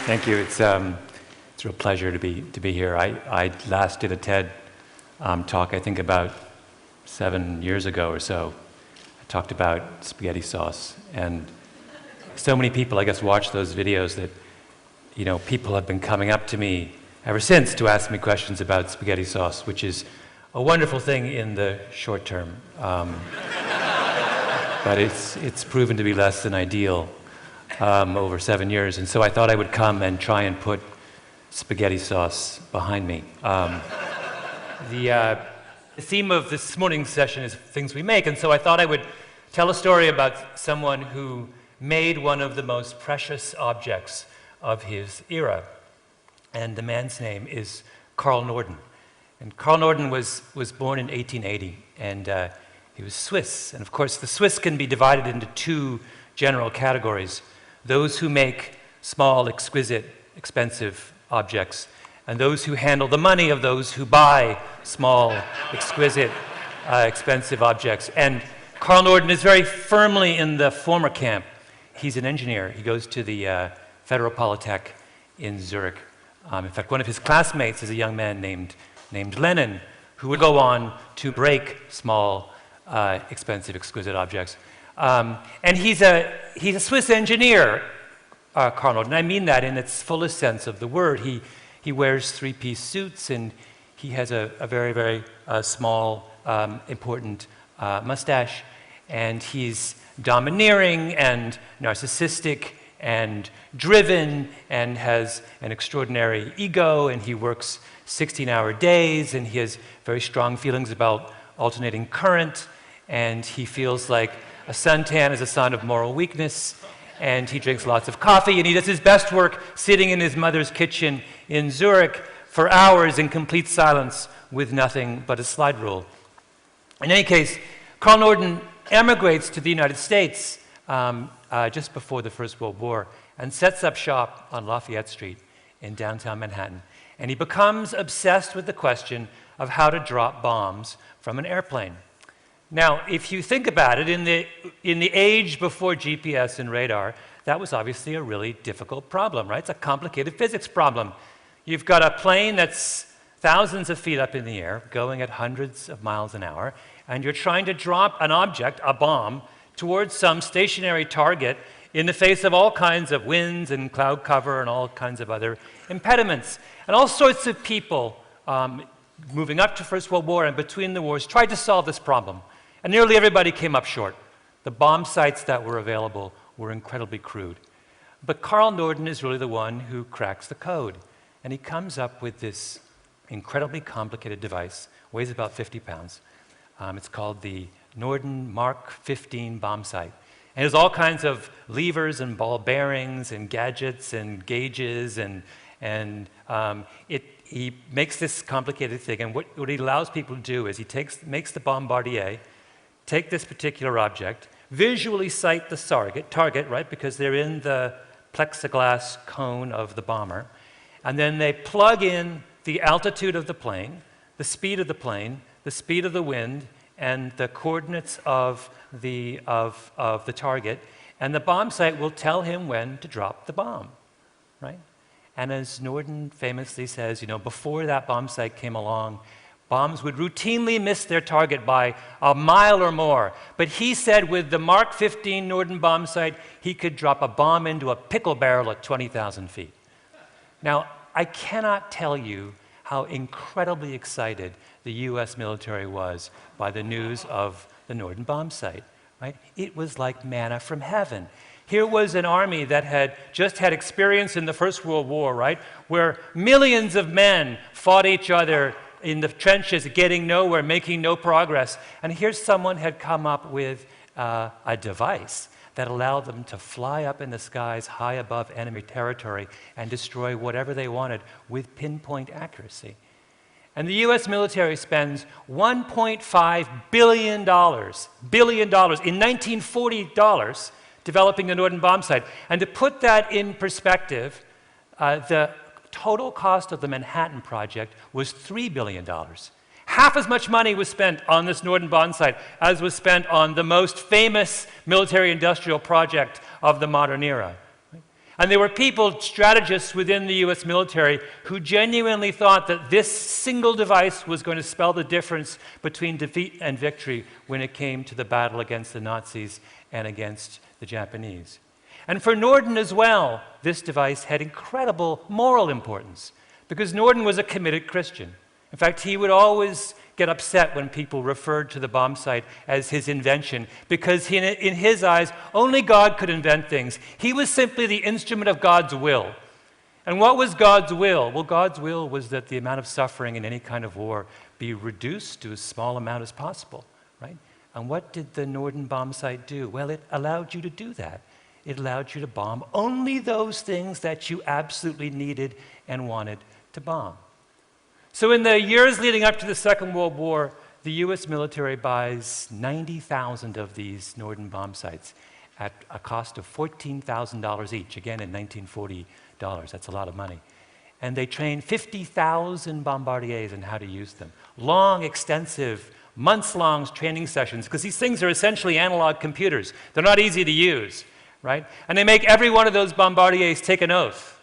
Thank you. It's a real pleasure to be here. I last did a TED talk, I think about 7 years ago or so. I talked about spaghetti sauce, and so many people, I guess, watch those videos that, you know, people have been coming up to me ever since to ask me questions about spaghetti sauce, which is a wonderful thing in the short term. But it's proven to be less than ideal over 7 years, and so I thought I would come and try and put spaghetti sauce behind me. The theme of this morning's session is things we make, and so I thought I would tell a story about someone who made one of the most precious objects of his era, and the man's name is Carl Norden. And Carl Norden was born in 1880, and he was Swiss. And of course, the Swiss can be divided into two general categories: those who make small, exquisite, expensive objects, and those who handle the money of those who buy small, exquisite, expensive objects. And Carl Norden is very firmly in the former camp. He's an engineer. He goes to the Federal Polytech in Zurich. In fact, one of his classmates is a young man named Lenin, who would go on to break small, expensive, exquisite objects. And he's a Swiss engineer, Carl Norden. I mean that in its fullest sense of the word. He wears three-piece suits, and he has a very, very small, important mustache. And he's domineering and narcissistic and driven and has an extraordinary ego, and he works 16-hour days, and he has very strong feelings about alternating current, and he feels like a suntan is a sign of moral weakness, and he drinks lots of coffee, and he does his best work sitting in his mother's kitchen in Zurich for hours in complete silence with nothing but a slide rule. In any case, Carl Norden emigrates to the United States just before the First World War and sets up shop on Lafayette Street in downtown Manhattan. And he becomes obsessed with the question of how to drop bombs from an airplane. Now, if you think about it, in the age before GPS and radar, that was obviously a really difficult problem, right? It's a complicated physics problem. You've got a plane that's thousands of feet up in the air, going at hundreds of miles an hour, and you're trying to drop an object, a bomb, towards some stationary target in the face of all kinds of winds and cloud cover and all kinds of other impediments. And all sorts of people moving up to First World War and between the wars tried to solve this problem. And nearly everybody came up short. The bomb sites that were available were incredibly crude. But Carl Norden is really the one who cracks the code. And he comes up with this incredibly complicated device, weighs about 50 pounds. It's called the Norden Mark 15 bomb sight. And there's all kinds of levers and ball bearings and gadgets and gauges, and he makes this complicated thing. And what he allows people to do is he makes the bombardier take this particular object, visually sight the target, right, because they're in the plexiglass cone of the bomber, and then they plug in the altitude of the plane, the speed of the plane, the speed of the wind, and the coordinates of the target, and the bomb sight will tell him when to drop the bomb, right? And as Norden famously says, you know, before that bomb sight came along, bombs would routinely miss their target by a mile or more. But he said with the Mark 15 Norden bomb sight, he could drop a bomb into a pickle barrel at 20,000 feet. Now, I cannot tell you how incredibly excited the US military was by the news of the Norden bomb sight, right? It was like manna from heaven. Here was an army that had just had experience in the First World War, right? Where millions of men fought each other in the trenches, getting nowhere, making no progress. And here someone had come up with a device that allowed them to fly up in the skies high above enemy territory and destroy whatever they wanted with pinpoint accuracy. And the US military spends $1.5 billion in 1940 dollars developing the Norden bomb sight. And to put that in perspective, the total cost of the Manhattan Project was $3 billion. Half as much money was spent on this Norden bomb sight as was spent on the most famous military-industrial project of the modern era. And there were people, strategists within the US military, who genuinely thought that this single device was going to spell the difference between defeat and victory when it came to the battle against the Nazis and against the Japanese. And for Norden as well, this device had incredible moral importance, because Norden was a committed Christian. In fact, he would always get upset when people referred to the bomb sight as his invention, because in his eyes, only God could invent things. He was simply the instrument of God's will. And what was God's will? Well, God's will was that the amount of suffering in any kind of war be reduced to as small amount as possible, right? And what did the Norden bomb sight do? Well, it allowed you to do that. It allowed you to bomb only those things that you absolutely needed and wanted to bomb. So in the years leading up to the Second World War, the US military buys 90,000 of these Norden bomb sights at a cost of $14,000 each, again in 1940 dollars. That's a lot of money. And they train 50,000 bombardiers in how to use them. Long, extensive, months-long training sessions, because these things are essentially analog computers. They're not easy to use, right? And they make every one of those bombardiers take an oath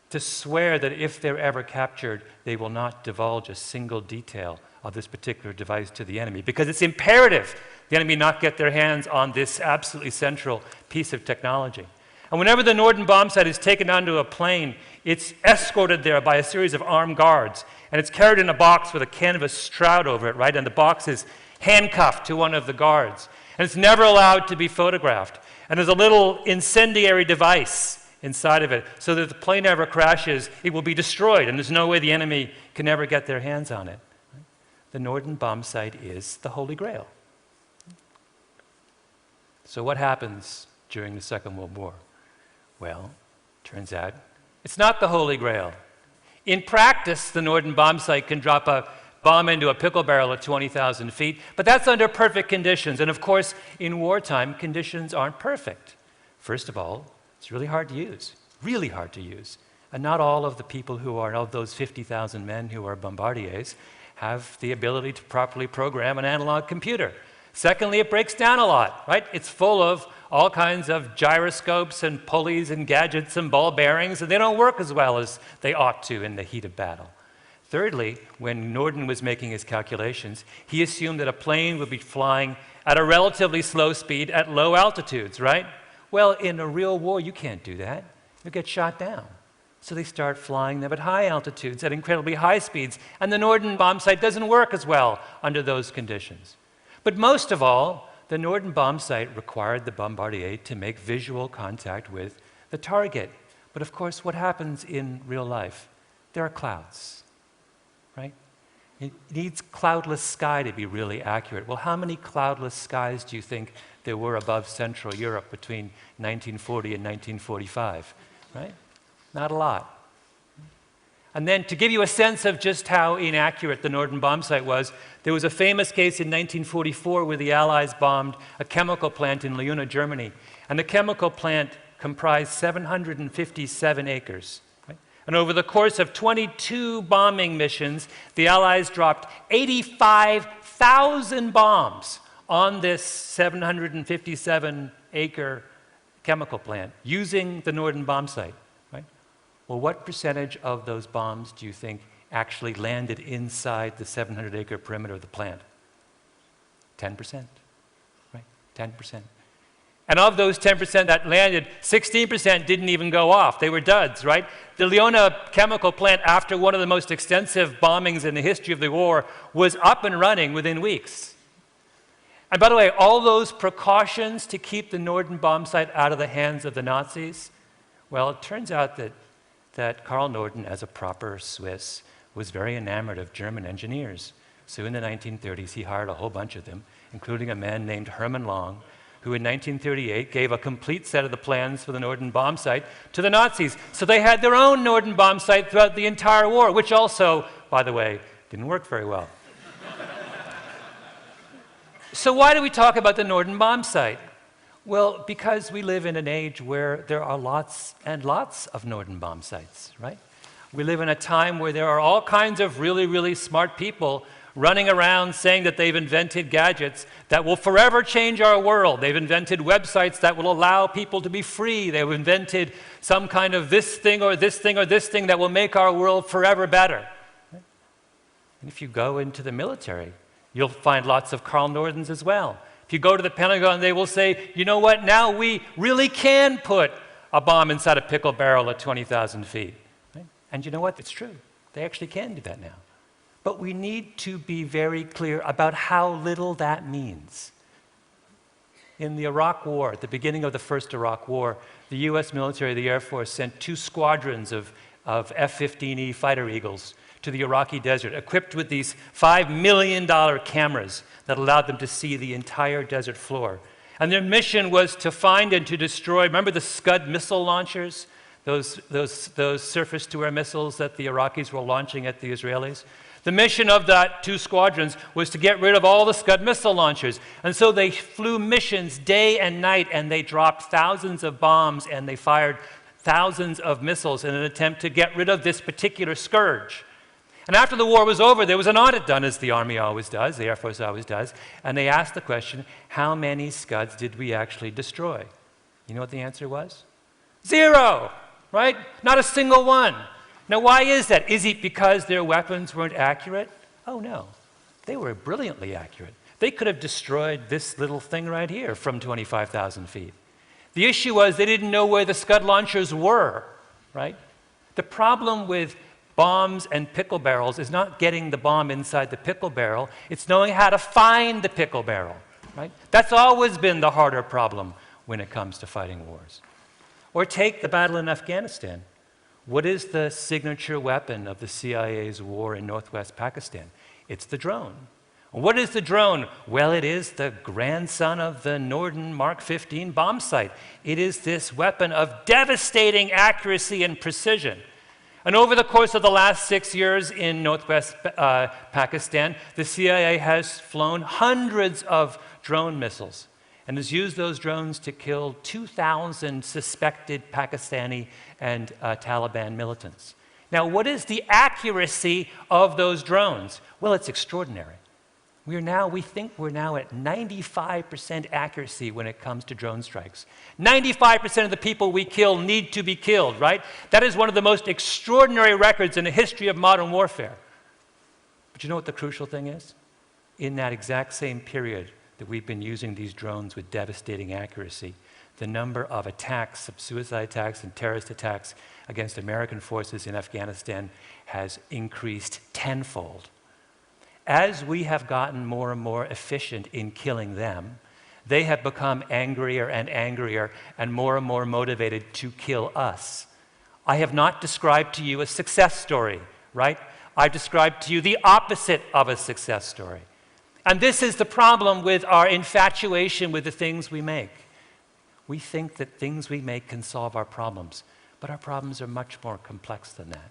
to swear that if they're ever captured, they will not divulge a single detail of this particular device to the enemy, because it's imperative the enemy not get their hands on this absolutely central piece of technology. And whenever the Norden bomb sight is taken onto a plane, it's escorted there by a series of armed guards, and it's carried in a box with a canvas shroud over it, right? And the box is handcuffed to one of the guards. And it's never allowed to be photographed. And there's a little incendiary device inside of it, so that if the plane ever crashes, it will be destroyed, and there's no way the enemy can ever get their hands on it. The Norden bomb sight is the Holy Grail. So what happens during the Second World War? Well, turns out it's not the Holy Grail. In practice, the Norden bomb sight can drop a bomb into a pickle barrel at 20,000 feet, but that's under perfect conditions. And of course, in wartime, conditions aren't perfect. First of all, it's really hard to use, really hard to use. And not all of the people who are, of those 50,000 men who are bombardiers, have the ability to properly program an analog computer. Secondly, it breaks down a lot, right? It's full of all kinds of gyroscopes and pulleys and gadgets and ball bearings, and they don't work as well as they ought to in the heat of battle. Thirdly, when Norden was making his calculations, he assumed that a plane would be flying at a relatively slow speed at low altitudes, right? Well, in a real war, you can't do that. You'll get shot down. So they start flying them at high altitudes, at incredibly high speeds, and the Norden bomb sight doesn't work as well under those conditions. But most of all, the Norden bomb sight required the bombardier to make visual contact with the target. But of course, what happens in real life? There are clouds, right? It needs cloudless sky to be really accurate. Well, how many cloudless skies do you think there were above Central Europe between 1940 and 1945, right? Not a lot. And then to give you a sense of just how inaccurate the Norden bomb sight was, there was a famous case in 1944 where the Allies bombed a chemical plant in Leuna, Germany. And the chemical plant comprised 757 acres. Right? And over the course of 22 bombing missions, the Allies dropped 85,000 bombs on this 757-acre chemical plant using the Norden bomb sight. Well, what percentage of those bombs do you think actually landed inside the 700-acre perimeter of the plant? 10%, right? 10%. And of those 10% that landed, 16% didn't even go off. They were duds, right? The Leuna chemical plant, after one of the most extensive bombings in the history of the war, was up and running within weeks. And by the way, all those precautions to keep the Norden bomb sight out of the hands of the Nazis, well, it turns out that Karl Norden, as a proper Swiss, was very enamored of German engineers. So in the 1930s, he hired a whole bunch of them, including a man named Hermann Long, who in 1938 gave a complete set of the plans for the Norden bomb sight to the Nazis. So they had their own Norden bomb sight throughout the entire war, which also, by the way, didn't work very well. So why do we talk about the Norden bomb sight? Well, because we live in an age where there are lots and lots of Norden bomb sights, right? We live in a time where there are all kinds of really, really smart people running around saying that they've invented gadgets that will forever change our world. They've invented websites that will allow people to be free. They've invented some kind of this thing or this thing or this thing that will make our world forever better. And if you go into the military, you'll find lots of Carl Nordens as well. If you go to the Pentagon, they will say, you know what, now we really can put a bomb inside a pickle barrel at 20,000 feet. Right? And you know what, it's true. They actually can do that now. But we need to be very clear about how little that means. In the Iraq War, at the beginning of the first Iraq War, the US military, the Air Force, sent 2 squadrons of F-15E fighter Eagles to the Iraqi desert, equipped with these $5 million cameras that allowed them to see the entire desert floor. And their mission was to find and to destroy, remember the Scud missile launchers? Those surface-to-air missiles that the Iraqis were launching at the Israelis? The mission of that 2 squadrons was to get rid of all the Scud missile launchers. And so they flew missions day and night, and they dropped thousands of bombs, and they fired thousands of missiles in an attempt to get rid of this particular scourge. And after the war was over, there was an audit done, as the Army always does, the Air Force always does, and they asked the question, how many Scuds did we actually destroy? You know what the answer was? 0, right? Not a single one. Now, why is that? Is it because their weapons weren't accurate? Oh, no. They were brilliantly accurate. They could have destroyed this little thing right here from 25,000 feet. The issue was they didn't know where the Scud launchers were, right? The problem with bombs and pickle barrels is not getting the bomb inside the pickle barrel, it's knowing how to find the pickle barrel, right? That's always been the harder problem when it comes to fighting wars. Or take the battle in Afghanistan. What is the signature weapon of the CIA's war in northwest Pakistan? It's the drone. What is the drone? Well, it is the grandson of the Norden Mark 15 bomb sight. It is this weapon of devastating accuracy and precision. And over the course of the last 6 years in northwest Pakistan, the CIA has flown hundreds of drone missiles and has used those drones to kill 2,000 suspected Pakistani and Taliban militants. Now, what is the accuracy of those drones? Well, it's extraordinary. We think we're now at 95% accuracy when it comes to drone strikes. 95% of the people we kill need to be killed, right? That is one of the most extraordinary records in the history of modern warfare. But you know what the crucial thing is? In that exact same period that we've been using these drones with devastating accuracy, the number of attacks, of suicide attacks and terrorist attacks against American forces in Afghanistan has increased tenfold. As we have gotten more and more efficient in killing them, they have become angrier and more motivated to kill us. I have not described to you a success story, right? I've described to you the opposite of a success story. And this is the problem with our infatuation with the things we make. We think that things we make can solve our problems, but our problems are much more complex than that.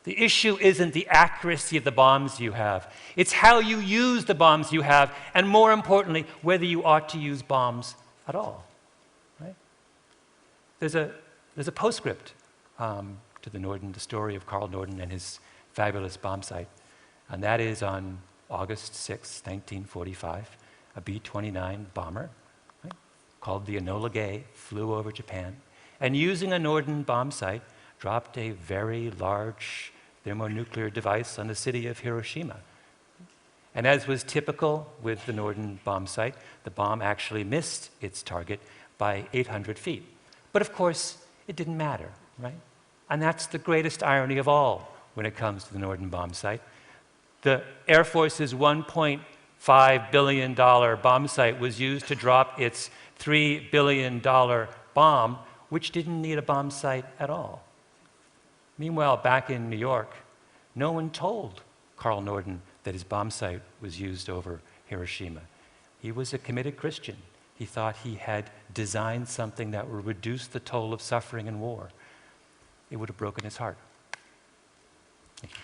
The issue isn't the accuracy of the bombs you have. It's how you use the bombs you have, and more importantly, whether you ought to use bombs at all. Right? There's a postscript to the Norden, the story of Carl Norden and his fabulous bomb sight, and that is on August 6, 1945, a B-29 bomber, right, called the Enola Gay, flew over Japan, and using a Norden bomb sight, dropped a very large thermonuclear device on the city of Hiroshima. And as was typical with the Norden bomb sight, the bomb actually missed its target by 800 feet. But of course, it didn't matter, right? And that's the greatest irony of all when it comes to the Norden bomb sight. The Air Force's $1.5 billion bomb sight was used to drop its $3 billion bomb, which didn't need a bomb sight at all. Meanwhile, back in New York, no one told Carl Norden that his bomb sight was used over Hiroshima. He was a committed Christian. He thought he had designed something that would reduce the toll of suffering in war. It would have broken his heart. Thank you.